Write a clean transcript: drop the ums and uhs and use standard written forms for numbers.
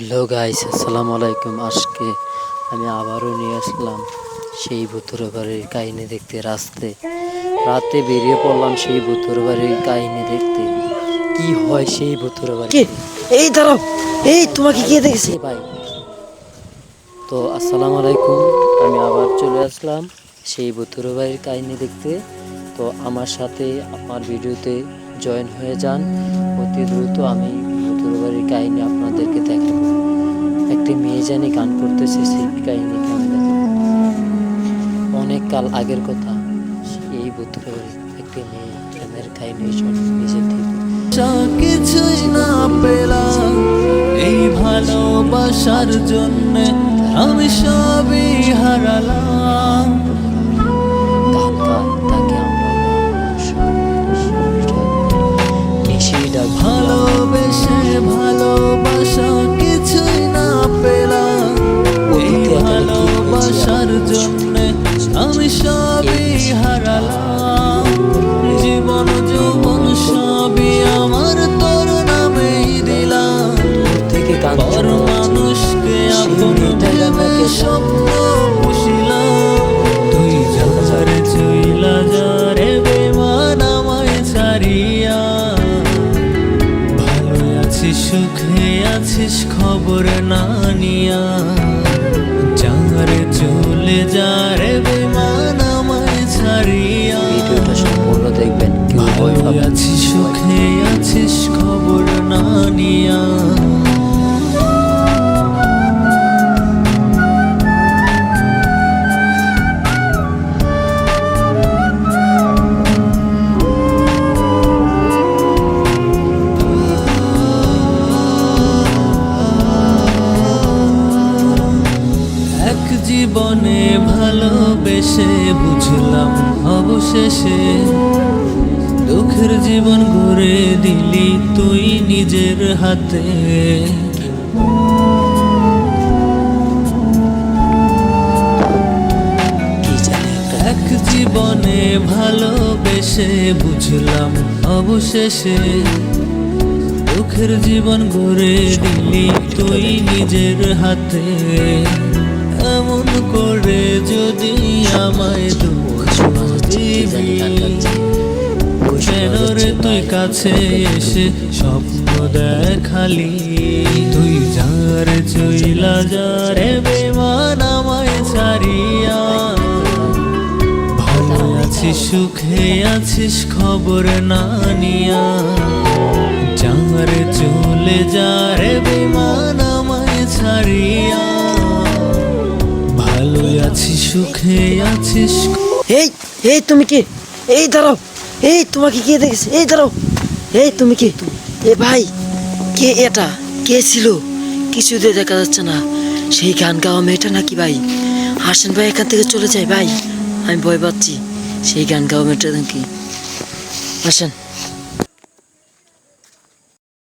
Hello guys, আসসালামু আলাইকুম। আজকে আমি আবারও নিয়ে আসলাম সেই ভূতুড়ে বাড়ির কাহিনী দেখতে। রাতে বেরিয়ে পড়লাম সেই ভূতুড়ে বাড়ির কাহিনী দেখতে। কি হয় সেই ভূতুড়ে বাড়িতে? এই দাঁড়াও, এই তোমাকে কে দেখেছে ভাই? তো আসসালামু আলাইকুম, আমি আবার চলে আসলাম সেই ভূতুড়ে বাড়ির কাহিনী দেখতে। তো আমার সাথে আমার ভিডিওতে জয়েন হয়ে যান অতি দ্রুত। আমি ভূতুড়ে বাড়ির কাহিনী আপনাদেরকে দেখাবো। একটি মেয়ে জানি গান করতেছে, সেই কাহিনীটা আমি দেখাবো। অনেক কাল আগের কথা, এই ভূতুড়ে বাড়ির একটি মেয়ে গানের কাহিনী নিজে থেকে। কিছুই না পেলাম এই ভালোবাসার জন্য, আমি সবই হারালাম। তাকে আমরা ভালোবেসে ভালোবাসা কিছুই না পেলাম এই ভালোবাসার জন্য, আমি সবই হারালাম। জীবন যৌবন সবই আমার তোর নামেই দিলাম। পর মানুষকে আপন ভেবে স্বপ্ন পুষিলাম। তুই যারে চইলা যারে বেমান আমায় ছাড়িয়া, ভালো আছিস সুখে আছিস খবর না নিয়া, যারে চলে যারে বেমান আমায় ছাড়িয়া। ভিডিওটা সম্পূর্ণ দেখবেন, ভালো আছিস সুখে আছিস খবর না নিয়া। এক জীবনে ভালোবেসে বুঝলাম অবশেষে, দুঃখের জীবন গড়ে দিলি তুই নিজের হাতে। এক জীবনে ভালোবেসে বুঝলাম অবশেষে, দুঃখের জীবন গড়ে দিলি তুই নিজের হাতে। এমন করে যদি আমায় দুঃখ দিবি, কেন রে তুই কাছে এসে স্বপ্ন দেখালি? তুই যারে চইলা যারে বেমান আমায় ছাড়িয়া, ভালো আছিস সুখে আছিস খবর না নিয়া, যারে চলে যারে বেমান আমায় ছাড়িয়া, ভালো আছিস সুখে আছিস। এই এই তুমি কে? এই দাঁড়াও, এই তোমাকে কে দেখেছে? এই দাঁড়াও, এই তুমি কে? এ ভাই, কে এটা? কে ছিল? কিছুতে দেখা যাচ্ছে না। সেই গান গাওয়া মেয়েটা নাকি ভাই? হাসেন ভাই, এখান থেকে চলে যাই ভাই, আমি ভয় পাচ্ছি। সেই গান গাওয়া মেয়েটা নাকি? আসেন।